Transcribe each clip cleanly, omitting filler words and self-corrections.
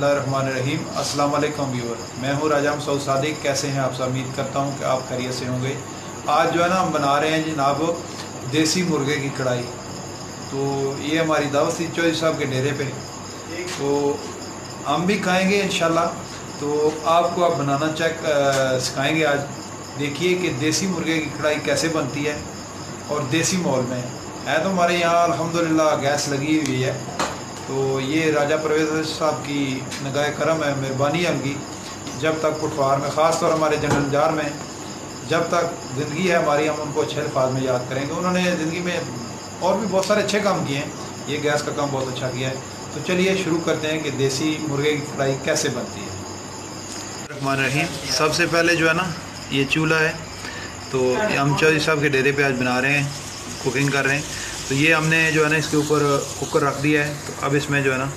बिस्मिल्लाहिर्रहमानिर्रहीम। अस्सलाम वालेकुम व्यूअर, मैं हूँ राजा मसूद सादिक। कैसे हैं आप सब? उम्मीद करता हूँ कि आप खैरियत से होंगे। आज जो है ना हम बना रहे हैं जनाब देसी मुर्गे की कढ़ाई। तो ये हमारी दावत थी चौधरी साहब के डेरे पे, तो हम भी खाएंगे इंशाल्लाह। तो आपको आप बनाना सिखाएंगे आज। देखिए कि देसी मुर्गे की कढ़ाई कैसे बनती है और देसी माहौल में है। तो हमारे यहाँ अल्हम्दुलिल्लाह गैस लगी हुई है। तो ये राजा परवेज़ साहब की निगाह करम है, मेहरबानी है उनकी। जब तक पुटवार में, ख़ास तौर हमारे जनरल जार में जब तक ज़िंदगी है हमारी, हम उनको अच्छे अल्फाज में याद करेंगे। उन्होंने ज़िंदगी में और भी बहुत सारे अच्छे काम किए हैं, ये गैस का काम बहुत अच्छा किया है। तो चलिए शुरू करते हैं कि देसी मुर्गे की कढ़ाई कैसे बनती है। रहमान रहीम। सबसे पहले जो है ना ये चूल्हा है, तो हम चौधरी साहब के डेरे पे आज बना रहे हैं, कुकिंग कर रहे हैं। तो ये हमने जो है ना इसके ऊपर कुकर रख दिया है। तो अब इसमें जो है ना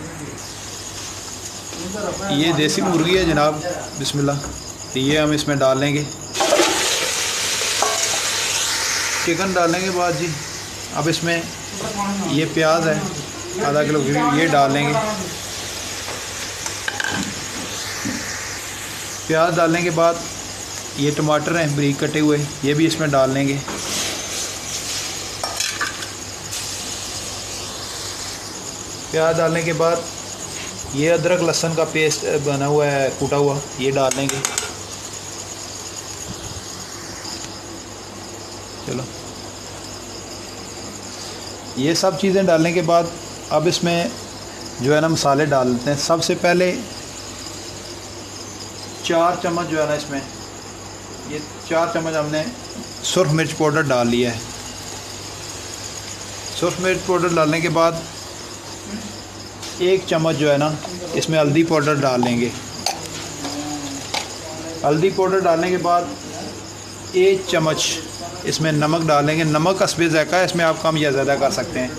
ये देसी मुर्गी है जनाब, बिस्मिल्लाह। तो ये हम इसमें डाल लेंगे। चिकन डालने के बाद जी अब इसमें ये प्याज है आधा किलो, ये डाल लेंगे। प्याज डालने के बाद ये टमाटर हैं बारीक कटे हुए, ये भी इसमें डाल लेंगे। प्याज डालने के बाद ये अदरक लहसुन का पेस्ट बना हुआ है, कूटा हुआ, ये डाल लेंगे। चलो, ये सब चीज़ें डालने के बाद अब इसमें जो है ना मसाले डाल लेते हैं। सबसे पहले 4 चम्मच जो है ना इसमें, ये 4 चम्मच हमने सुरख मिर्च पाउडर डाल लिया है। सुरख मिर्च पाउडर डालने के बाद 1 चम्मच जो है ना इसमें हल्दी पाउडर डाल लेंगे। हल्दी पाउडर डालने के बाद 1 चम्मच इसमें नमक डालेंगे। नमक हस्बे ज़ायक़ा है, इसमें आप कम या ज़्यादा कर सकते हैं।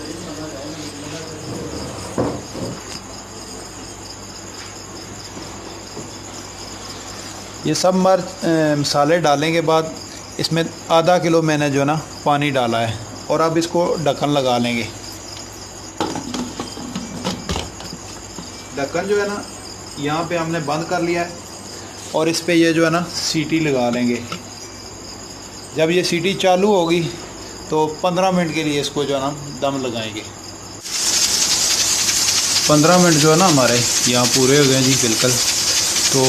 ये सब मसाले डालने के बाद इसमें आधा किलो मैंने जो है ना पानी डाला है, और अब इसको ढक्कन लगा लेंगे। ढक्कन जो है ना यहाँ पे हमने बंद कर लिया है, और इस पे ये जो है ना सीटी लगा लेंगे। जब ये सीटी चालू होगी तो 15 मिनट के लिए इसको जो है ना दम लगाएंगे। 15 मिनट जो है ना हमारे यहाँ पूरे हो गए जी बिल्कुल। तो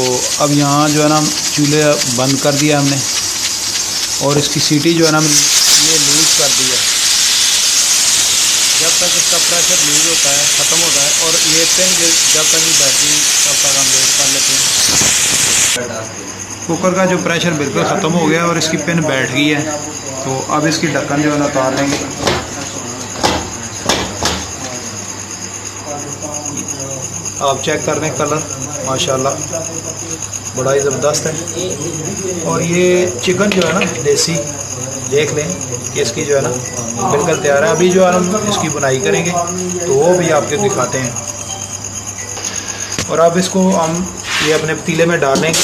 अब यहाँ जो है ना चूल्हे बंद कर दिया हमने, और इसकी सीटी जो है ना ये लूज़ कर दी है। जब तक इसका प्रेशर लूज़ होता है, ख़त्म होता है, और ये पिन जब तक नहीं बैठती तब तक हम वेट कर लेते हैं। कुकर का जो प्रेशर बिल्कुल ख़त्म हो गया और इसकी पिन बैठ गई है। तो अब इसकी ढक्कन जो है ना उतार लेंगे। आप चेक कर लें, कलर माशाल्लाह बड़ा ही ज़बरदस्त है। और ये चिकन जो है ना देसी, देख लें कि इसकी जो है ना बिल्कुल तैयार है। अभी जो है हम इसकी बुनाई करेंगे तो वो भी आपको दिखाते हैं। और अब इसको हम ये अपने पतीले में डाल लेंगे।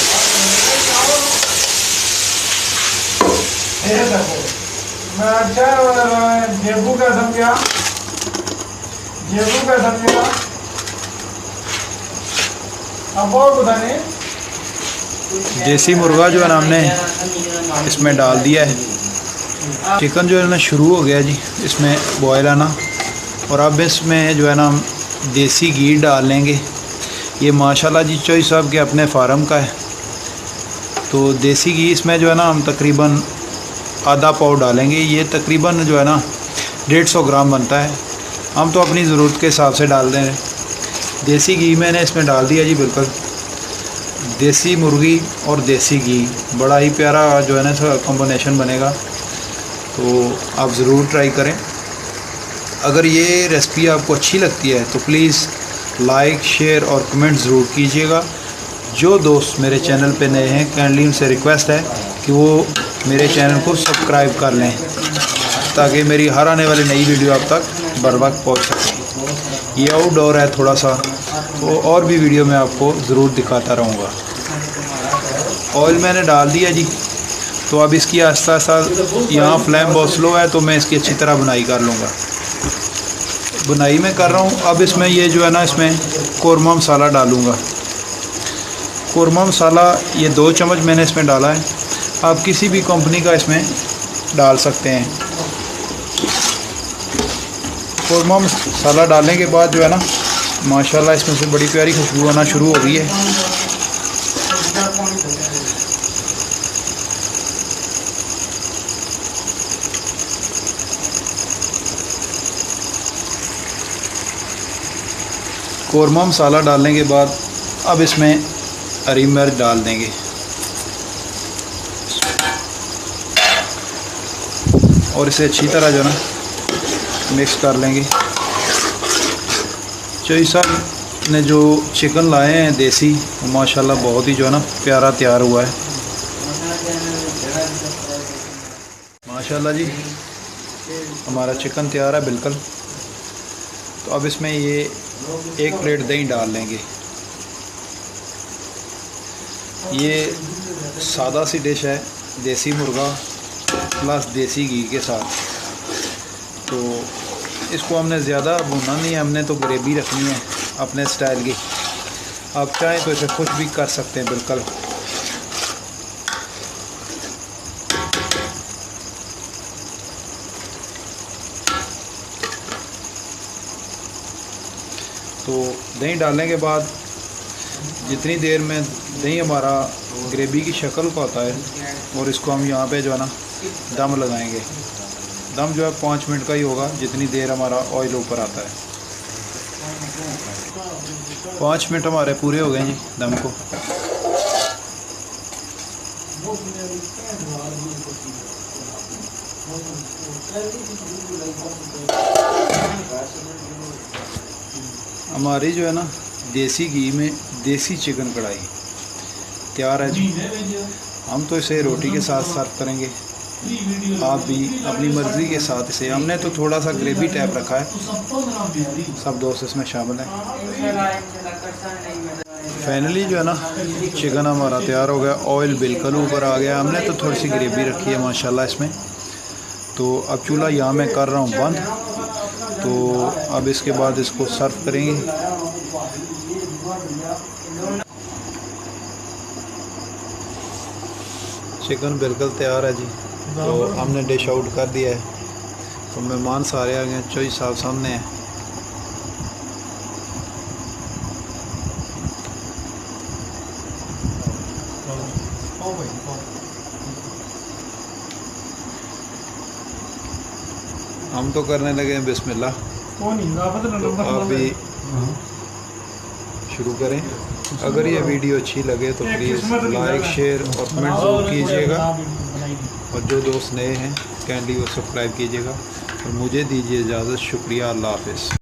देसी मुर्गा जो है ना हमने इसमें डाल दिया है। चिकन जो है ना शुरू हो गया जी इसमें बॉयल आना। और अब इसमें जो है ना हम देसी घी डाल लेंगे। ये माशाल्लाह जी चौधरी साहब के अपने फार्म का है। तो देसी घी इसमें जो है ना हम तकरीबन आधा पाव डालेंगे। ये तकरीबन जो है ना 150 ग्राम बनता है। हम तो अपनी ज़रूरत के हिसाब से डाल दें। देसी घी मैंने इसमें डाल दिया जी बिल्कुल। देसी मुर्गी और देसी घी बड़ा ही प्यारा जो है ना इसका कॉम्बिनेशन बनेगा। तो आप ज़रूर ट्राई करें। अगर ये रेसिपी आपको अच्छी लगती है तो प्लीज़ लाइक, शेयर और कमेंट ज़रूर कीजिएगा। जो दोस्त मेरे चैनल पे नए हैं, काइंडली उनसे रिक्वेस्ट है कि वो मेरे चैनल को सब्सक्राइब कर लें, ताकि मेरी हर आने वाली नई वीडियो आप तक बर वक्त पहुँच सके। ये आउटडोर है थोड़ा सा, तो और भी वीडियो मैं आपको ज़रूर दिखाता रहूँगा। ऑयल मैंने डाल दिया जी। तो अब इसकी आस्ता आस्ता, यहाँ फ्लेम बहुत स्लो है तो मैं इसकी अच्छी तरह बुनाई कर लूँगा। बुनाई में कर रहा हूँ। अब इसमें ये जो है ना इसमें कौरमा मसाला डालूँगा। कोरमा मसाला ये 2 चम्मच मैंने इसमें डाला है। आप किसी भी कंपनी का इसमें डाल सकते हैं। कोरमा मसाला डालने के बाद जो है ना माशाल्लाह इसमें से बड़ी प्यारी खुशबू आना शुरू हो गई है। कोरमा मसाला डालने के बाद अब इसमें हरी मिर्च डाल देंगे और इसे अच्छी तरह जो है ना मिक्स कर लेंगे। चौधरी साहब ने जो चिकन लाए हैं देसी, वो माशाल्लाह बहुत ही जो है ना प्यारा तैयार हुआ है माशाल्लाह जी। हमारा चिकन तैयार है बिल्कुल। तो अब इसमें ये 1 प्लेट दही डाल लेंगे। ये सादा सी डिश है, देसी मुर्गा प्लस देसी घी के साथ। तो इसको हमने ज़्यादा भुनना नहीं है, हमने तो ग्रेवी रखनी है अपने स्टाइल की। आप चाहें तो इसे खुश भी कर सकते हैं बिल्कुल। तो दही डालने के बाद जितनी देर में दही हमारा ग्रेवी की शक्ल का होता है और इसको हम यहाँ पे जो है ना दम लगाएंगे। दम जो है 5 मिनट का ही होगा, जितनी देर हमारा ऑयल ऊपर आता है। 5 मिनट हमारे पूरे हो गए जी दम को। हमारी जो है ना देसी घी में देसी चिकन कढ़ाई तैयार है जी। हम तो इसे रोटी के साथ सर्व करेंगे। आप भी अपनी मर्ज़ी के साथ इसे, हमने तो थोड़ा सा ग्रेवी टाइप रखा है। सब दोस्त इसमें शामिल हैं। फाइनली जो है ना चिकन हमारा तैयार हो गया, ऑयल बिल्कुल ऊपर आ गया। हमने तो थोड़ी सी ग्रेवी रखी है माशाल्लाह इसमें। तो अब चूल्हा यहाँ मैं कर रहा हूँ बंद। तो अब इसके बाद इसको सर्व करेंगे। चिकन बिल्कुल तैयार है जी। तो हमने डिश आउट कर दिया है। तो मेहमान सारे आ गए, चौधरी साहब सामने हैं। हम तो करने लगे हैं बिस्मिल्लाह। तो आप भी शुरू करें। अगर ये वीडियो अच्छी लगे तो प्लीज़ लाइक, शेयर और कमेंट ज़रूर कीजिएगा। और जो दोस्त नए हैं काइंडली वो सब्सक्राइब कीजिएगा। और मुझे दीजिए इजाज़त। शुक्रिया। अल्लाह हाफ़िज़।